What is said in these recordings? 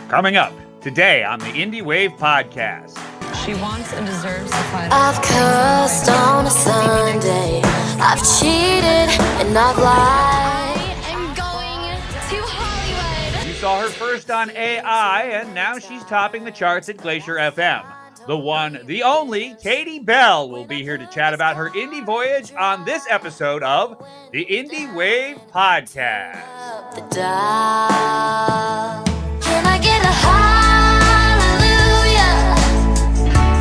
Coming up today on the Indie Wave podcast. She wants and deserves to find. I've cursed on a Sunday. I've cheated and I've lied. I'm going to Hollywood. You saw her first on AI, and now she's topping the charts at Glacer FM. The one, the only, Katie Belle will be here to chat about her indie voyage on this episode of the Indie Wave podcast. The dial. Can I get a hallelujah?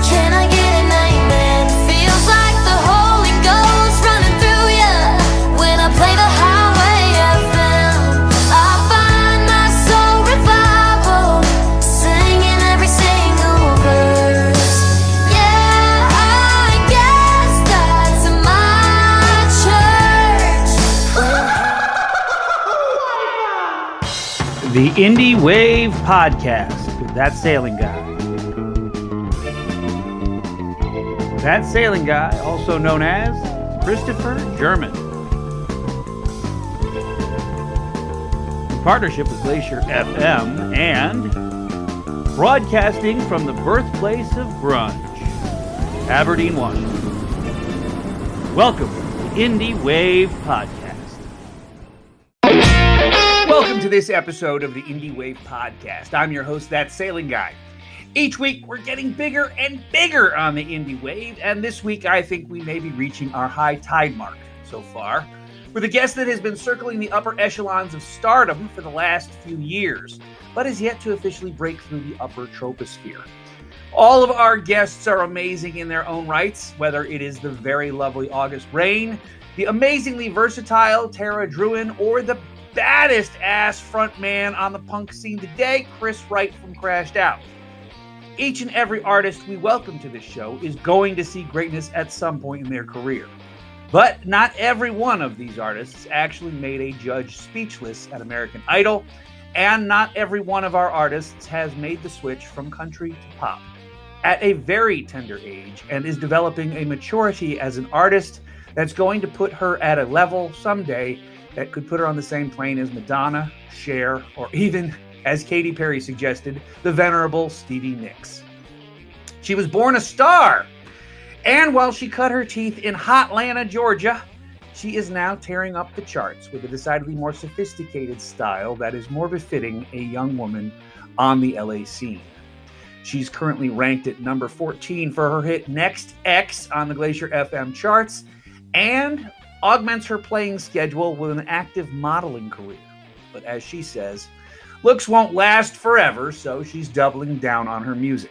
Can I get an amen? Feels like the Holy Ghost running through ya. When I play the highway FM, I find my soul revival, singing every single verse. Yeah, I guess that's my church. The Indie Wave podcast with That Sailing Guy. That Sailing Guy, also known as Christopher German. In partnership with Glacer FM and broadcasting from the birthplace of grunge, Aberdeen, Washington. Welcome to the Indie Wave podcast. Welcome to this episode of the Indie Wave podcast. I'm your host, That Sailing Guy. Each week, we're getting bigger and bigger on the Indie Wave, and this week, I think we may be reaching our high tide mark so far, with a guest that has been circling the upper echelons of stardom for the last few years, but is yet to officially break through the upper troposphere. All of our guests are amazing in their own rights, whether it is the very lovely August Rain, the amazingly versatile Tara Druin, or the baddest ass frontman on the punk scene today, Chris Wright from Crashed Out. Each and every artist we welcome to this show is going to see greatness at some point in their career. But not every one of these artists actually made a judge speechless at American Idol, and not every one of our artists has made the switch from country to pop at a very tender age and is developing a maturity as an artist that's going to put her at a level someday that could put her on the same plane as Madonna, Cher, or even, as Katy Perry suggested, the venerable Stevie Nicks. She was born a star, and while she cut her teeth in Hotlanta, Georgia, she is now tearing up the charts with a decidedly more sophisticated style that is more befitting a young woman on the LA scene. She's currently ranked at number 14 for her hit Next X on the Glacer FM charts, and augments her playing schedule with an active modeling career. But as she says, looks won't last forever, so she's doubling down on her music.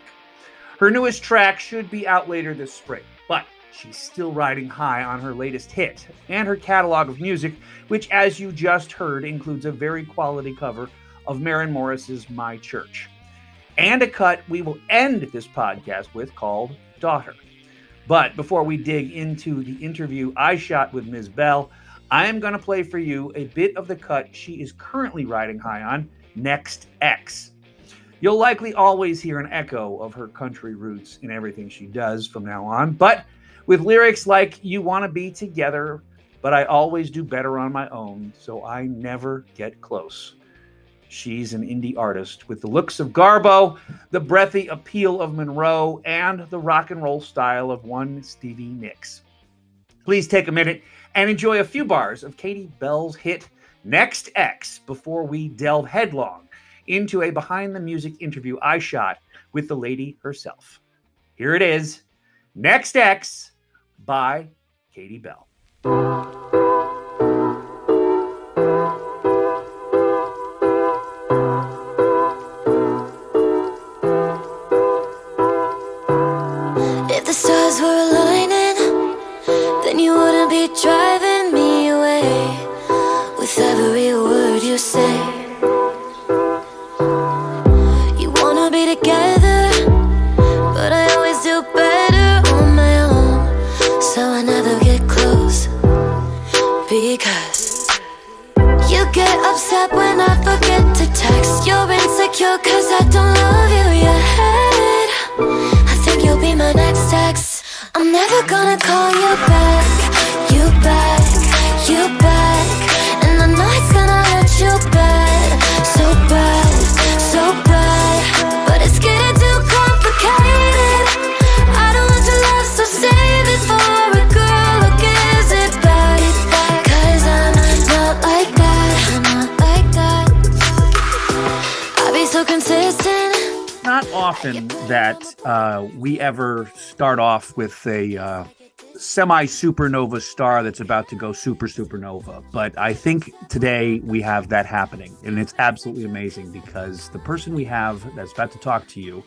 Her newest track should be out later this spring, but she's still riding high on her latest hit and her catalog of music, which, as you just heard, includes a very quality cover of Maren Morris's My Church, and a cut we will end this podcast with called Daughter. But before we dig into the interview I shot with Ms. Belle, I am going to play for you a bit of the cut she is currently riding high on, Next X. You'll likely always hear an echo of her country roots in everything she does from now on, but with lyrics like, "You want to be together, but I always do better on my own, so I never get close." She's an indie artist with the looks of Garbo, the breathy appeal of Monroe, and the rock and roll style of one Stevie Nicks. Please take a minute and enjoy a few bars of Katie Belle's hit Next X before we delve headlong into a behind-the-music interview I shot with the lady herself. Here it is, Next X by Katie Belle. If the stars were aligning, then you wouldn't be driving me away with every word you say. You wanna be together, but I always do better on my own, so I never get close. Because you get upset when I forget to text. You're insecure cause I don't love you yet. I think you'll be my next ex. I'm never gonna call you back. You back, you back. And I know it's gonna hurt you bad. So bad, so bad. so consistent. Not often that we ever start off with a semi-supernova star that's about to go supernova. But I think today we have that happening. And it's absolutely amazing because the person we have that's about to talk to you,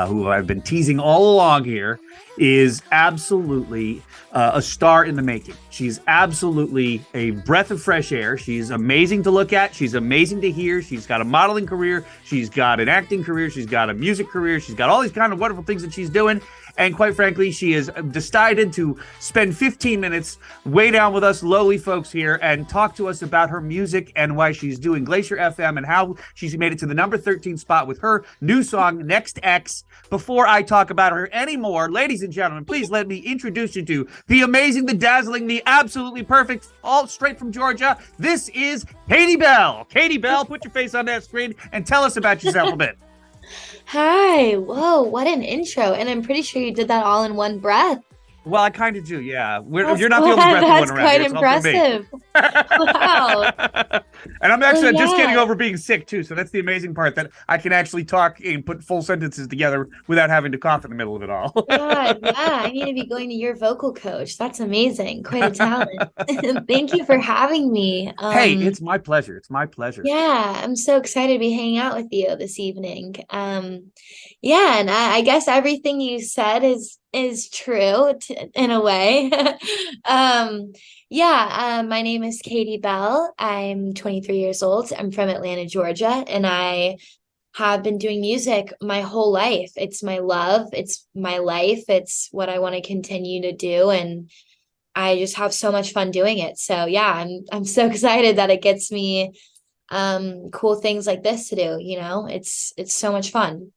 who I've been teasing all along here, is absolutely a star in the making. She's absolutely a breath of fresh air. She's amazing to look at. She's amazing to hear. She's got a modeling career. She's got an acting career. She's got a music career. She's got all these kind of wonderful things that she's doing. And quite frankly, she has decided to spend 15 minutes way down with us lowly folks here and talk to us about her music and why she's doing Glacer FM and how she's made it to the number 13 spot with her new song, Next X. Before I talk about her anymore, ladies and gentlemen, please let me introduce you to the amazing, the dazzling, the absolutely perfect, all straight from Georgia. This is Katie Belle. Katie Belle, put your face on that screen and tell us about yourself a bit. Hi. Whoa, what an intro. And I'm pretty sure you did that all in one breath. Well, I kind of do, yeah. That's You're not the only breath That's one around here. quite impressive. Wow. And I'm actually just getting yeah. over being sick, too. So that's the amazing part, that I can actually talk and put full sentences together without having to cough in the middle of it all. God, yeah, I need to be going to your vocal coach. That's amazing. Quite a talent. Thank you for having me. Hey, it's my pleasure. It's my pleasure. Yeah, I'm so excited to be hanging out with you this evening. Yeah, and I guess everything you said is true in a way. My name is Katie Belle. I'm 23 years old. I'm from Atlanta, Georgia, and I have been doing music my whole life. It's my love. It's my life. It's what I want to continue to do, and I just have so much fun doing it. So yeah, I'm so excited that it gets me cool things like this to do. You know, it's so much fun.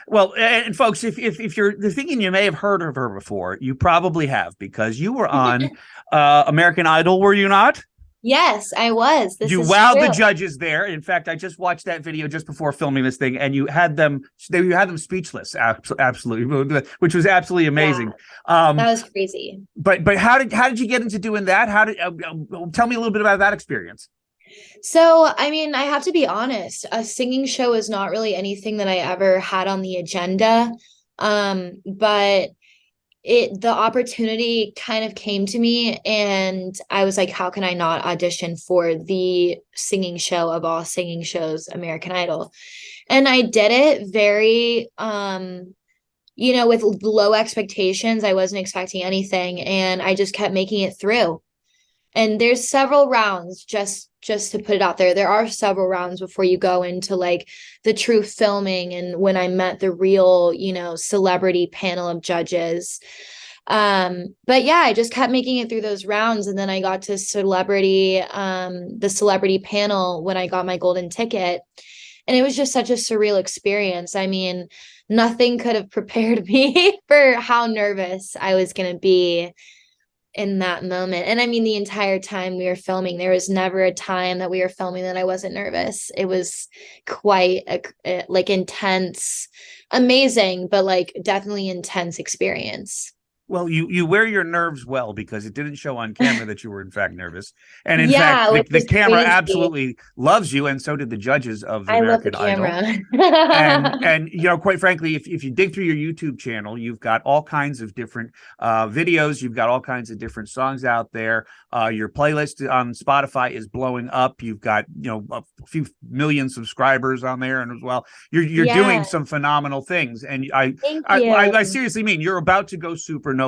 Well, and folks, if you're thinking you may have heard of her before, you probably have, because you were on American Idol, were you not? Yes, I was. You wowed the judges there. In fact, I just watched that video just before filming this thing, and you had them speechless. Absolutely, which was absolutely amazing. Yeah, that was crazy. But how did you get into doing that? How did tell me a little bit about that experience? So, I mean, I have to be honest, a singing show is not really anything that I ever had on the agenda. But the opportunity kind of came to me, and I was like, how can I not audition for the singing show of all singing shows, American Idol? And I did it very, with low expectations. I wasn't expecting anything, and I just kept making it through. And there's several rounds, just to put it out there. There are several rounds before you go into like the true filming, and when I met the real, celebrity panel of judges. But yeah, I just kept making it through those rounds, and then I got to the celebrity panel when I got my golden ticket. And it was just such a surreal experience. I mean, nothing could have prepared me for how nervous I was going to be in that moment. And I mean, the entire time we were filming, there was never a time that we were filming that I wasn't nervous. It was quite a intense, amazing, but like definitely intense experience. Well, you wear your nerves well, because it didn't show on camera that you were in fact nervous. And in fact, the camera absolutely loves you, and so did the judges of the American Idol. and quite frankly, if you dig through your YouTube channel, you've got all kinds of different videos. You've got all kinds of different songs out there. Your playlist on Spotify is blowing up. You've got a few million subscribers on there, and as well, you're doing some phenomenal things. And I seriously mean, you're about to go supernova.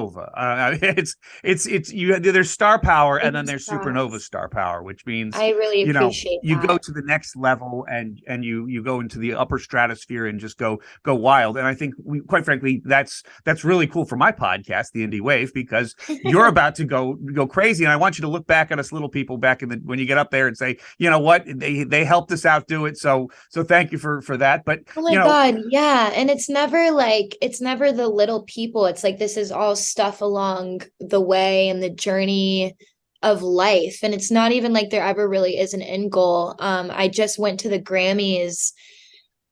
There's star power, and then there's supernova star power, which means I really appreciate you go to the next level, and you go into the upper stratosphere and just go wild. And I think quite frankly, that's really cool for my podcast, The Indie Wave, because you're about to go crazy. And I want you to look back at us little people back when you get up there and say, you know what, they helped us out do it. So thank you for that. But oh my God, yeah. And it's never the little people. It's like, this is all stuff along the way and the journey of life. And it's not even like there ever really is an end goal. I just went to the Grammys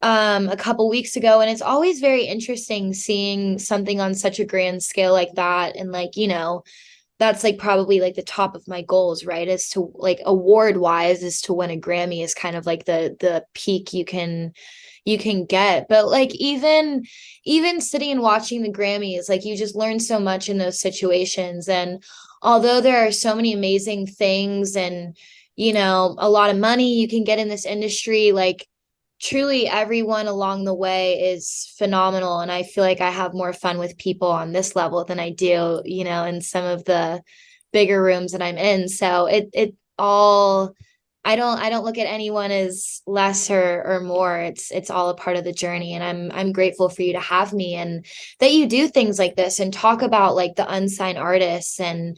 a couple weeks ago, and it's always very interesting seeing something on such a grand scale like that, and that's like probably like the top of my goals, right? Is to like award wise is to win a Grammy is kind of like the peak you can get. But like even sitting and watching the Grammys, like you just learn so much in those situations. And although there are so many amazing things and, a lot of money you can get in this industry, like truly everyone along the way is phenomenal. And I feel like I have more fun with people on this level than I do, in some of the bigger rooms that I'm in. So it all, I don't look at anyone as less or more. It's all a part of the journey. And I'm grateful for you to have me and that you do things like this and talk about like the unsigned artists. And,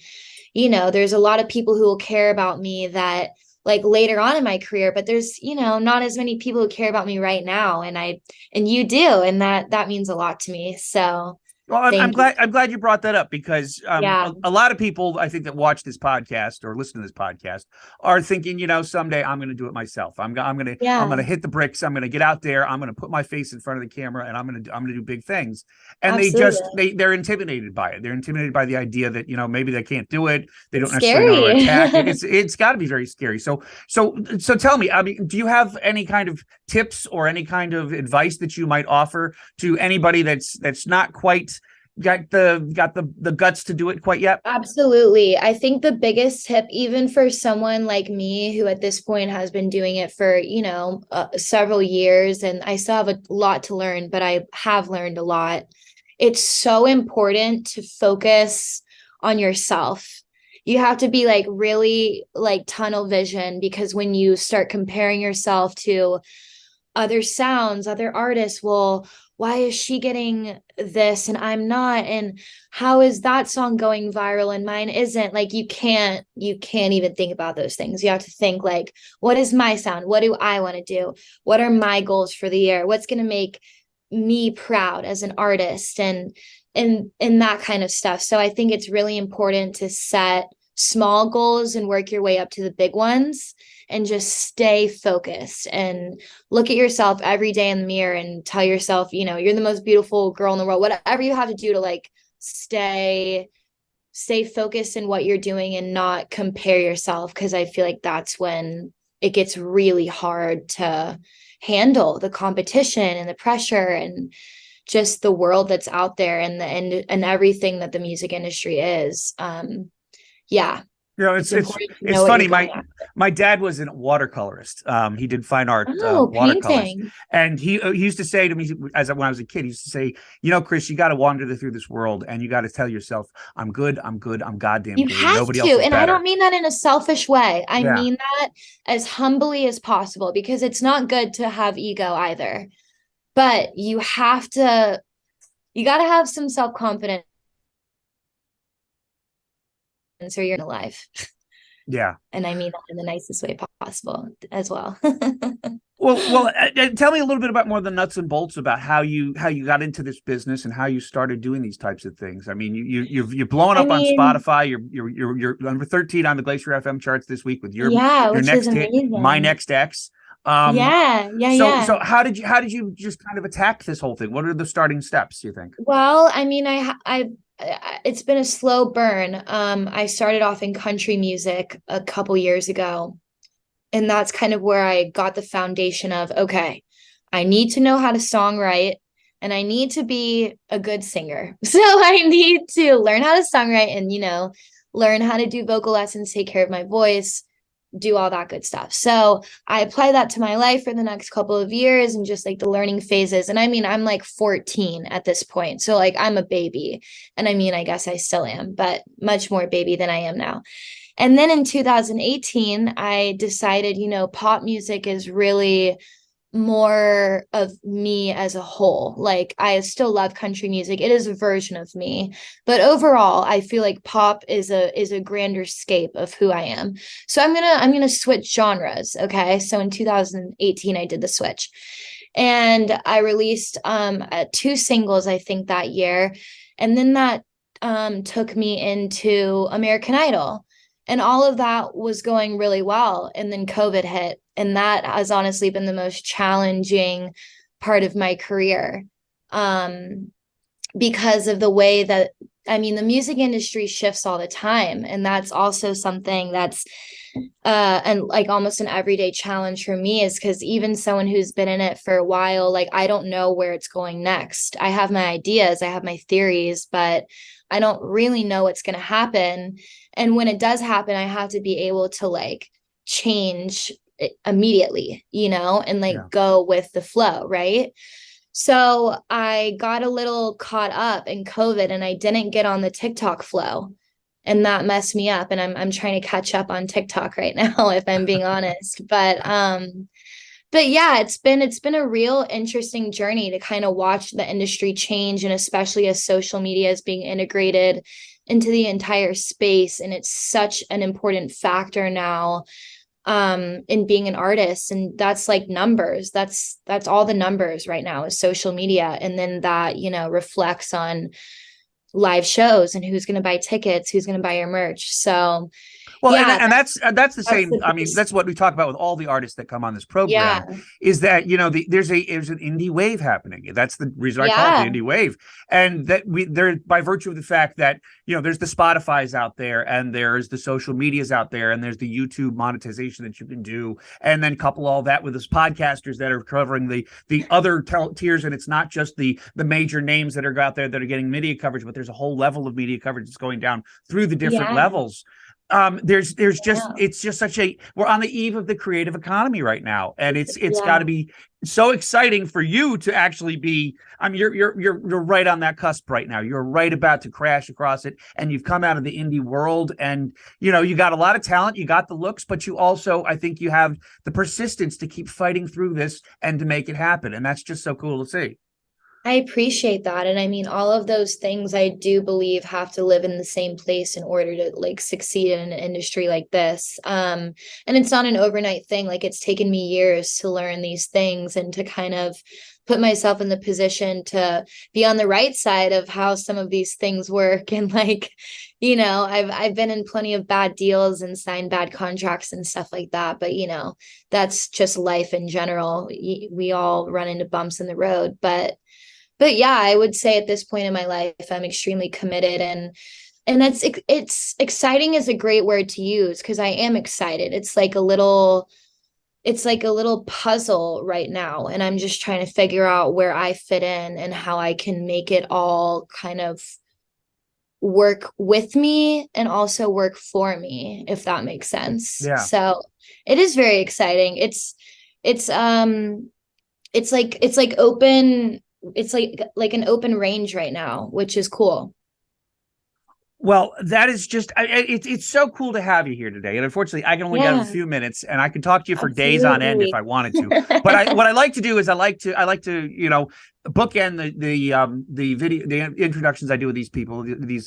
there's a lot of people who will care about me that like later on in my career, but there's, not as many people who care about me right now. And you do. And that means a lot to me. So Well, I'm glad you brought that up because Yeah. a lot of people I think that watch this podcast or listen to this podcast are thinking, someday I'm going to do it myself. I'm going to hit the bricks. I'm going to get out there. I'm going to put my face in front of the camera and I'm going to do big things. And Absolutely. they're intimidated by it. They're intimidated by the idea that, maybe they can't do it. They It's don't necessarily know how to scary. attack it. It's got to be very scary. So tell me, I mean, do you have any kind of tips or any kind of advice that you might offer to anybody that's not quite got the guts to do it quite yet? Absolutely. I think the biggest tip, even for someone like me who at this point has been doing it for, several years, and I still have a lot to learn, but I have learned a lot. It's so important to focus on yourself. You have to be like really like tunnel vision, because when you start comparing yourself to other sounds, other artists, well, why is she getting this and I'm not? And how is that song going viral and mine isn't? Like you can't even think about those things. You have to think like, what is my sound? What do I want to do? What are my goals for the year? What's going to make me proud as an artist and that kind of stuff. So I think it's really important to set small goals and work your way up to the big ones and just stay focused and look at yourself every day in the mirror and tell yourself, you're the most beautiful girl in the world, whatever you have to do to like stay focused in what you're doing and not compare yourself. Cause I feel like that's when it gets really hard to handle the competition and the pressure and just the world that's out there and everything that the music industry is. Yeah. It's funny. My dad was a watercolorist. He did fine art watercolors, painting. and he used to say to me when I was a kid, he used to say, Chris, you got to wander through this world, and you got to tell yourself, I'm good, I'm goddamn You good. have Nobody to, else is and better. I don't mean that in a selfish way. I Yeah. mean that as humbly as possible, because it's not good to have ego either. But you got to have some self-confidence or you're alive. Yeah. And I mean that in the nicest way possible as well. Well, tell me a little bit about more of the nuts and bolts about how you got into this business and how you started doing these types of things. I mean, you're blowing up on Spotify. You're number 13 on the Glacer FM charts this week with your which next is hit, amazing. My Next Ex. So how did you just kind of attack this whole thing? What are the starting steps, you think? Well, I mean, it's been a slow burn. I started off in country music a couple years ago, and that's kind of where I got the foundation of, okay, I need to know how to songwrite and I need to be a good singer. So I need to learn how to songwrite and, learn how to do vocal lessons, take care of my voice, do all that good stuff. So I apply that to my life for the next couple of years and just like the learning phases. And I mean, I'm like 14 at this point. So like I'm a baby. And I mean, I guess I still am, but much more baby than I am now. And then in 2018, I decided, pop music is really more of me as a whole. Like I still love country music. It is a version of me, but overall I feel like pop is a grander scape of who I am. So I'm going to switch genres. Okay. So in 2018 I did the switch and I released 2 singles I think that year. And then that took me into American Idol. And all of that was going really well. And then COVID hit. And that has honestly been the most challenging part of my career. because of the way that, I mean, the music industry shifts all the time. And that's also something that's and like almost an everyday challenge for me, is because even someone who's been in it for a while, like I don't know where it's going next. I have my ideas, I have my theories, but I don't really know what's going to happen. And when it does happen, I have to be able to like change it immediately, you know, and like go with the flow, right? So I got a little caught up in COVID and I didn't get on the TikTok flow. And that messed me up. And I'm trying to catch up on TikTok right now, if I'm being honest. But yeah, it's been a real interesting journey to kind of watch the industry change, and especially as social media is being integrated into the entire space. And it's such an important factor now in being an artist. And that's like numbers. That's all the numbers right now is social media. And then that, you know, reflects on live shows and who's going to buy tickets, who's going to buy your merch. So well, yeah, and that's the same. I mean, that's what we talk about with all the artists that come on this program, is that, you know, there's an indie wave happening. That's the reason I call it the indie wave. And that there, by virtue of the fact that, you know, there's the Spotify's out there, and there's the social medias out there, and there's the YouTube monetization that you can do, and then couple all that with those podcasters that are covering the other tiers. And it's not just the major names that are out there that are getting media coverage, but there's a whole level of media coverage that's going down through the different levels. There's just, it's just such a, we're on the eve of the creative economy right now, and it's got to be so exciting for you to actually be, I mean, you're right on that cusp right now. You're right about to crash across it, and you've come out of the indie world, and, you know, you got a lot of talent, you got the looks, but you also, I think you have the persistence to keep fighting through this and to make it happen. And that's just so cool to see. I appreciate that. And I mean, all of those things I do believe have to live in the same place in order to like succeed in an industry like this. And it's not an overnight thing. Like, it's taken me years to learn these things and to kind of put myself in the position to be on the right side of how some of these things work. And like, you know, I've been in plenty of bad deals and signed bad contracts and stuff like that. But, you know, that's just life in general. We all run into bumps in the road, but yeah, I would say at this point in my life, I'm extremely committed, and it's exciting is a great word to use, because I am excited. It's like a little puzzle right now, and I'm just trying to figure out where I fit in and how I can make it all kind of work with me and also work for me, if that makes sense. Yeah. So it is very exciting. It's like open. It's like an open range right now, which is cool. Well, that is just, it's so cool to have you here today. And unfortunately, I can only get a few minutes, and I could talk to you for days on end if I wanted to. But what I like to do is I like to, you know, bookend the video, the introductions I do with these people, these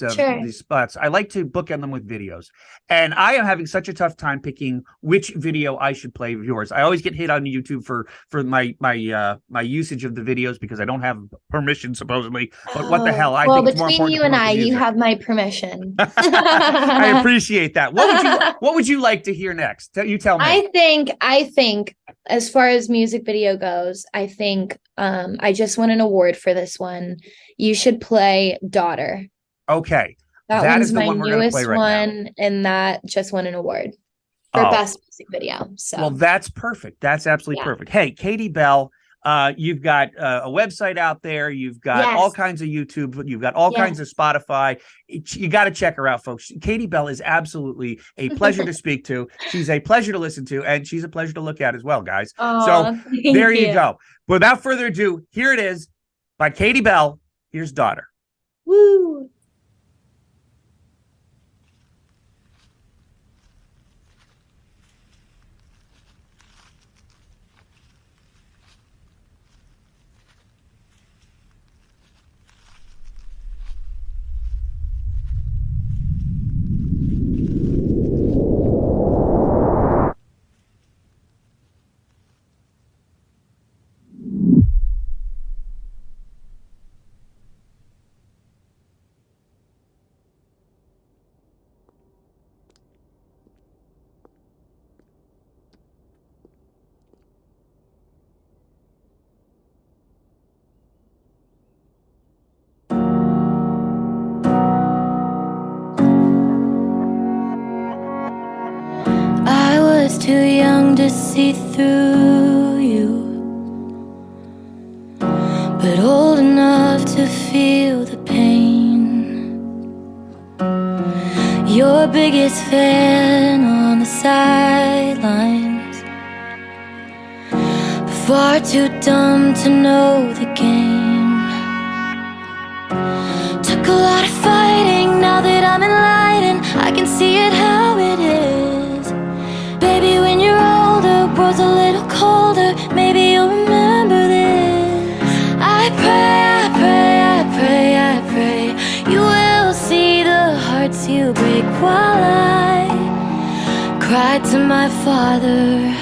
spots. I like to bookend them with videos, and I am having such a tough time picking which video I should play of yours. I always get hit on YouTube for my usage of the videos because I don't have permission, supposedly. But what the hell? I think it's more important between you and I, you have my permission. I appreciate that. What would you like to hear next? You tell me. I think as far as music video goes, I think I just won an award for this one. You should play Daughter. Okay. That one's is the my one we're gonna play newest right one, now. and that just won an award for best music video. So well, that's perfect. That's absolutely perfect. Hey, Katie Belle, you've got a website out there. You've got all kinds of YouTube. You've got all kinds of Spotify. You got to check her out, folks. Katie Belle is absolutely a pleasure to speak to. She's a pleasure to listen to, and she's a pleasure to look at as well, guys. So there you go. Without further ado, here it is by Katie Belle. Here's Daughter. Woo. to see through you, but old enough to feel the pain. Your biggest fan on the sidelines, but far too dumb to know the game. Took a lot of fighting, now that I'm enlightened, I can see it how it is. Baby, when you're older, world's a little colder, maybe you'll remember this. I pray, I pray, I pray, I pray you will see the hearts you break while I cried to my father.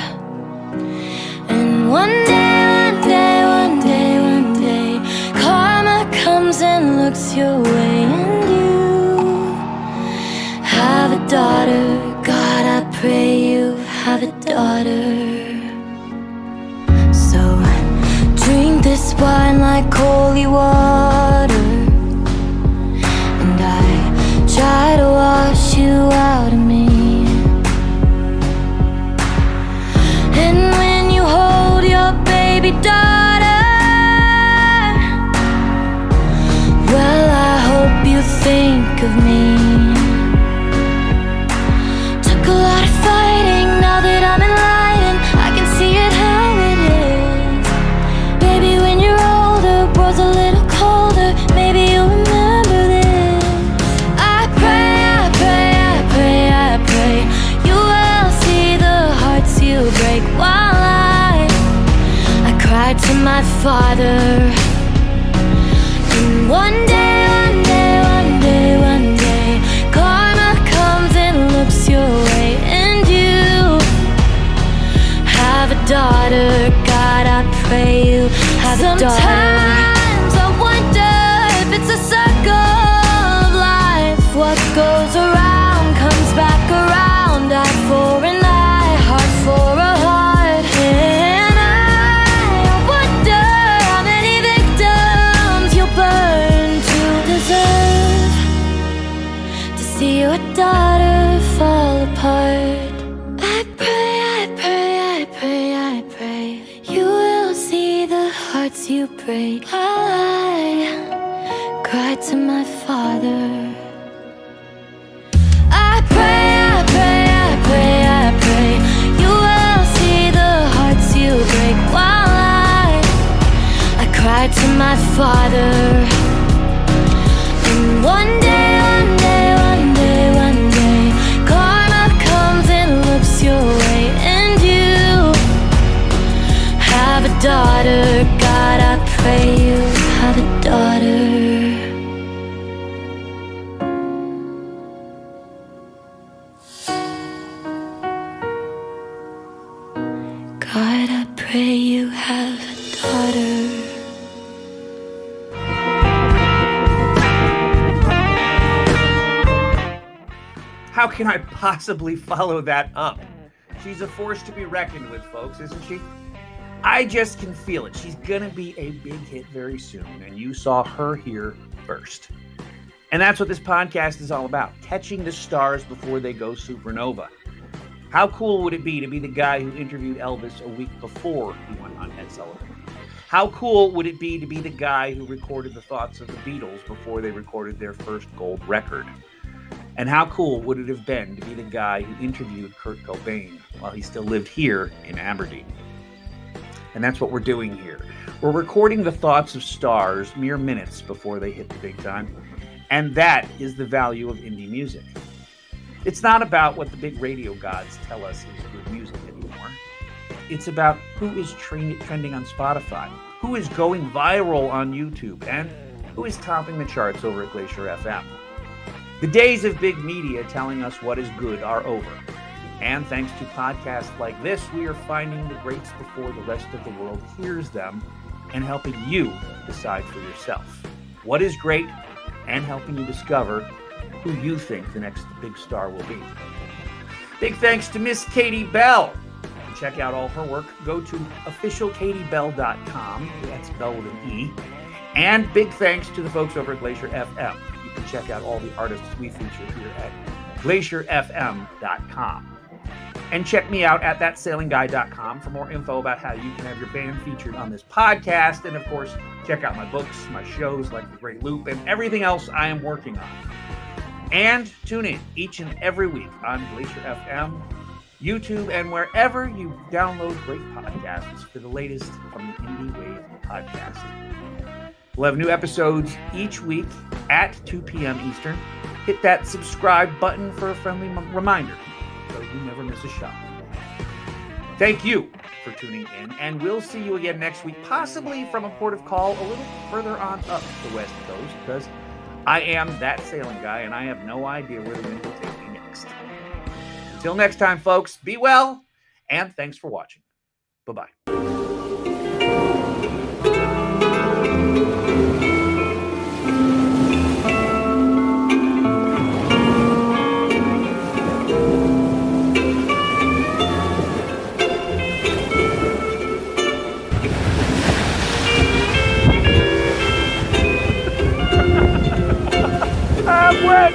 And one day, one day, one day, one day, karma comes and looks your way, and you have a daughter. God, I pray you have a daughter. So drink this wine like holy water, and I try to wash you out of me. And when you hold your baby daughter, well, I hope you think of me. Took a lot of fighting, now that I'm enlightened, I can see it how it is. Baby, when you're older, world's a little colder, maybe you'll remember this. I pray, I pray, I pray, I pray you will see the hearts you break while I cried to my father. And one day, one day, one day, one day, karma comes and looks your way, and you have a daughter. God, I pray you have a daughter. Sometimes I wonder if it's a circle of life. What goes around comes back around. Eye for an eye, heart for a heart. And I wonder how many victims you'll burn to deserve to see your daughter fall apart. I pray, I pray, I pray, I pray you will see the hearts you break while I cried to my father. I pray, I pray, I pray, I pray you will see the hearts you break while I cried to my father. And one day, one day, one day, one day, karma comes and looks your way, and you have a daughter. God, I pray you have a daughter. God, I pray you have a daughter. How can I possibly follow that up? She's a force to be reckoned with, folks, isn't she? I just can feel it. She's gonna be a big hit very soon, and you saw her here first. And that's what this podcast is all about, catching the stars before they go supernova. How cool would it be to be the guy who interviewed Elvis a week before he went on Ed Sullivan? How cool would it be to be the guy who recorded the thoughts of the Beatles before they recorded their first gold record? And how cool would it have been to be the guy who interviewed Kurt Cobain while he still lived here in Aberdeen? And that's what we're doing here. We're recording the thoughts of stars mere minutes before they hit the big time. And that is the value of indie music. It's not about what the big radio gods tell us is good music anymore. It's about who is trending on Spotify, who is going viral on YouTube, and who is topping the charts over at Glacer FM. The days of big media telling us what is good are over. And thanks to podcasts like this, we are finding the greats before the rest of the world hears them and helping you decide for yourself what is great and helping you discover who you think the next big star will be. Big thanks to Miss Katie Belle. To check out all her work, go to officialkatiebell.com. That's Belle with an E. And big thanks to the folks over at Glacer FM. You can check out all the artists we feature here at glacerfm.com. And check me out at THATSAILINGGUY.com for more info about how you can have your band featured on this podcast. And of course, check out my books, my shows like The Great Loop, and everything else I am working on. And tune in each and every week on Glacer FM, YouTube, and wherever you download great podcasts for the latest from the Indie Wave podcast. We'll have new episodes each week at 2 p.m. Eastern. Hit that subscribe button for a friendly reminder so you never miss a show. Thank you for tuning in, and we'll see you again next week, possibly from a port of call a little further on up the West Coast, because I am that sailing guy, and I have no idea where the wind will take me next. Until next time, folks, be well, and thanks for watching. Bye-bye. I'm wet!